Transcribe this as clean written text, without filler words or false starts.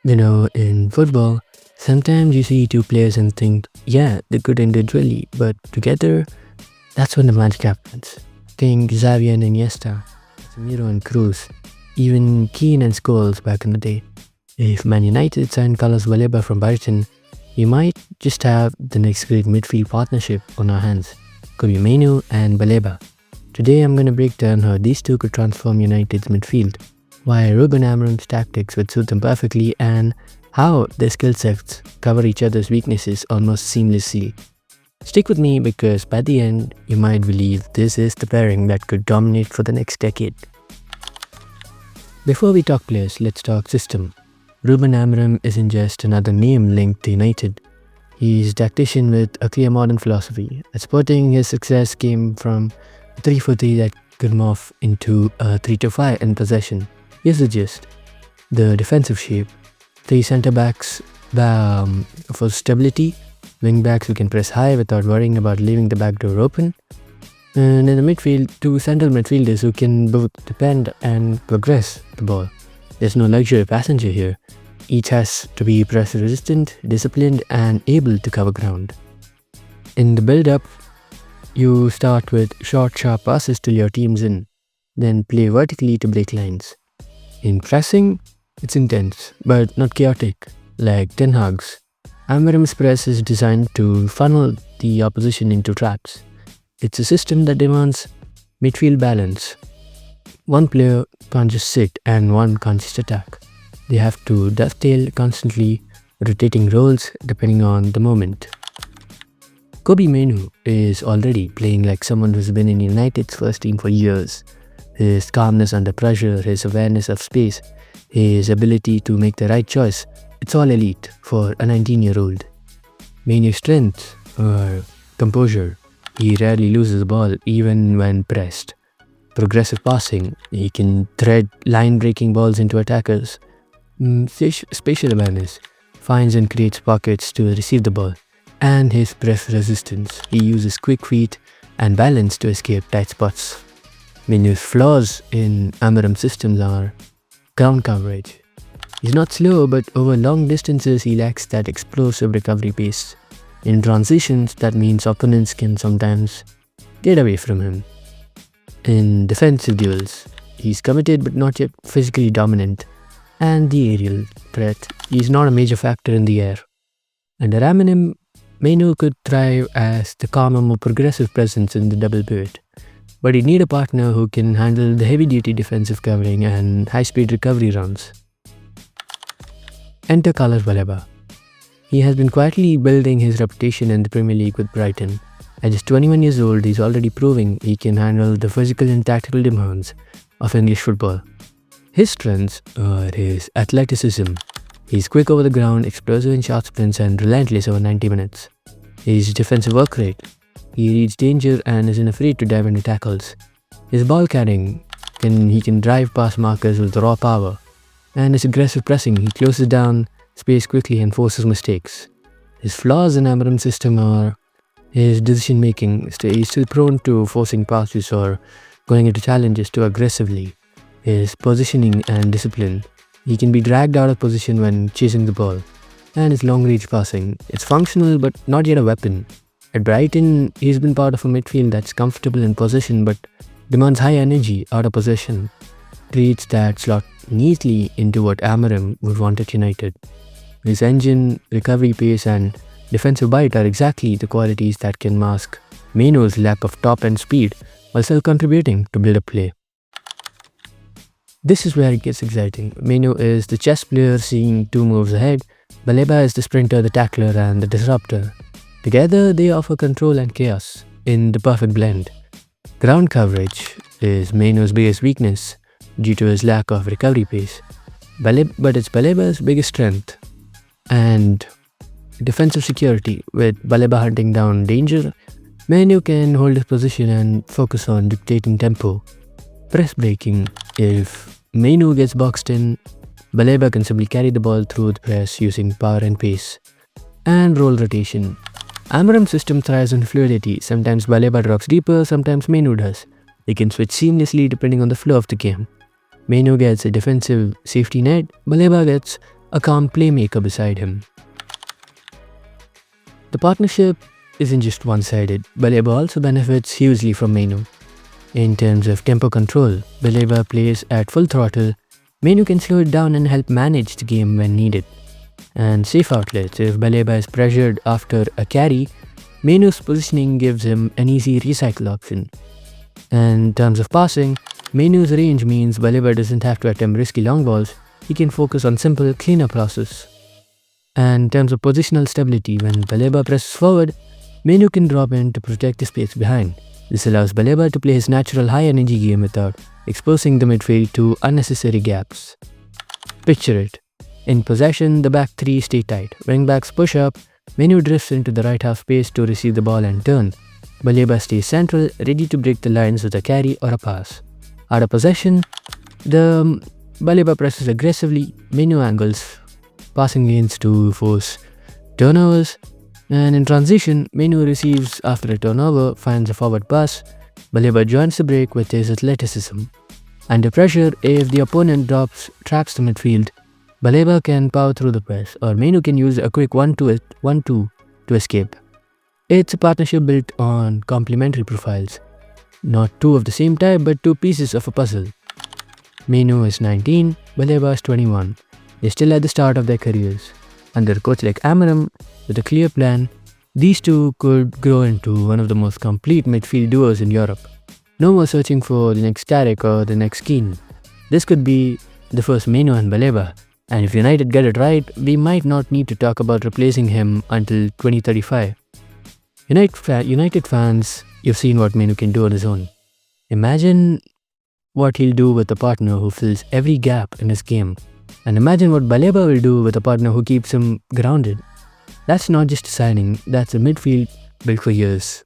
In football, sometimes you see two players and think, yeah, they're good individually, but together, that's when the magic happens. Think Xavi and Iniesta, Casemiro and Cruz, even Keane and Scholes back in the day. If Man United signed Carlos Baleba from Brighton, we might just have the next great midfield partnership on our hands, Kobbie Mainoo and Baleba. Today I'm going to break down how these two could transform United's midfield, why Ruben Amorim's tactics would suit them perfectly, and how their skill sets cover each other's weaknesses almost seamlessly. Stick with me because by the end, you might believe this is the pairing that could dominate for the next decade. Before we talk players, let's talk system. Ruben Amorim isn't just another name linked to United. He's a tactician with a clear modern philosophy. At Sporting, his success came from a 3-4-3 that could morph into a 3-5 in possession. Here's the gist. The defensive shape. 3 centre-backs for stability. Wing-backs who can press high without worrying about leaving the back door open. And in the midfield, 2 central midfielders who can both defend and progress the ball. There's no luxury passenger here. Each has to be press resistant, disciplined and able to cover ground. In the build-up, you start with short, sharp passes till your team's in, then play vertically to break lines. In pressing, it's intense, but not chaotic, like Ten Hag's. Amorim's press is designed to funnel the opposition into traps. It's a system that demands midfield balance. One player can't just sit and one can't just attack. They have to dovetail constantly, rotating roles depending on the moment. Kobbie Mainoo is already playing like someone who's been in United's first team for years. His calmness under pressure, his awareness of space, his ability to make the right choice, it's all elite for a 19-year-old. Mainoo's strength or composure. He rarely loses the ball even when pressed. Progressive passing. He can thread line-breaking balls into attackers. Spatial awareness. Finds and creates pockets to receive the ball. And his press resistance. He uses quick feet and balance to escape tight spots. Mainoo's flaws in Amorim's systems are ground coverage. He's not slow, but over long distances he lacks that explosive recovery pace. In transitions, that means opponents can sometimes get away from him. In defensive duels, he's committed but not yet physically dominant. And the aerial threat, he's not a major factor in the air. Under Amorim, Mainoo could thrive as the calmer, more progressive presence in the double pivot. But he'd need a partner who can handle the heavy-duty defensive covering and high-speed recovery runs. Enter Carlos Baleba. He has been quietly building his reputation in the Premier League with Brighton. At just 21 years old, he's already proving he can handle the physical and tactical demands of English football. His strengths are his athleticism. He's quick over the ground, explosive in short sprints and relentless over 90 minutes. His defensive work rate. He reads danger and isn't afraid to dive into tackles. His ball carrying. He can drive past markers with raw power. And his aggressive pressing. He closes down space quickly and forces mistakes. His flaws in Amorim's system are his decision making. He's still prone to forcing passes or going into challenges too aggressively. His positioning and discipline. He can be dragged out of position when chasing the ball. And his long range passing. It's functional but not yet a weapon. At Brighton, he's been part of a midfield that's comfortable in possession but demands high energy out of possession. Treats that slot neatly into what Amorim would want at United. His engine, recovery pace and defensive bite are exactly the qualities that can mask Mainoo's lack of top-end speed while still contributing to build-up play. This is where it gets exciting. Mainoo is the chess player seeing 2 moves ahead. Baleba is the sprinter, the tackler and the disruptor. Together, they offer control and chaos in the perfect blend. Ground coverage is Mainoo's biggest weakness due to his lack of recovery pace. But it's Baleba's biggest strength. And defensive security. With Baleba hunting down danger, Mainoo can hold his position and focus on dictating tempo. Press breaking. If Mainoo gets boxed in, Baleba can simply carry the ball through the press using power and pace. And role rotation. Amorim's system thrives on fluidity. Sometimes Baleba drops deeper, sometimes Mainoo does. They can switch seamlessly depending on the flow of the game. Mainoo gets a defensive safety net, Baleba gets a calm playmaker beside him. The partnership isn't just one-sided. Baleba also benefits hugely from Mainoo. In terms of tempo control, Baleba plays at full throttle. Mainoo can slow it down and help manage the game when needed. And safe outlets. If Baleba is pressured after a carry, Mainoo's positioning gives him an easy recycle option. And in terms of passing, Mainoo's range means Baleba doesn't have to attempt risky long balls. He can focus on simple, cleaner process. And in terms of positional stability, when Baleba presses forward, Mainoo can drop in to protect the space behind. This allows Baleba to play his natural high-energy game without exposing the midfield to unnecessary gaps. Picture it. In possession, the back three stay tight. Wingbacks push up, Mainoo drifts into the right half space to receive the ball and turn. Baleba stays central, ready to break the lines with a carry or a pass. Out of possession, the Baleba presses aggressively, Mainoo angles passing lanes to force turnovers, and in transition, Mainoo receives after a turnover, finds a forward pass. Baleba joins the break with his athleticism. Under pressure, if the opponent tracks the midfield, Baleba can power through the press, or Mainoo can use a quick 1-2 to escape. It's a partnership built on complementary profiles. Not two of the same type, but two pieces of a puzzle. Mainoo is 19, Baleba is 21. They're still at the start of their careers. Under a coach like Amorim, with a clear plan, these two could grow into one of the most complete midfield duos in Europe. No more searching for the next Tarek or the next Keane. This could be the first Mainoo and Baleba, and if United get it right, we might not need to talk about replacing him until 2035. United fans, you've seen what Mainoo can do on his own. Imagine what he'll do with a partner who fills every gap in his game. And imagine what Baleba will do with a partner who keeps him grounded. That's not just a signing, that's a midfield built for years.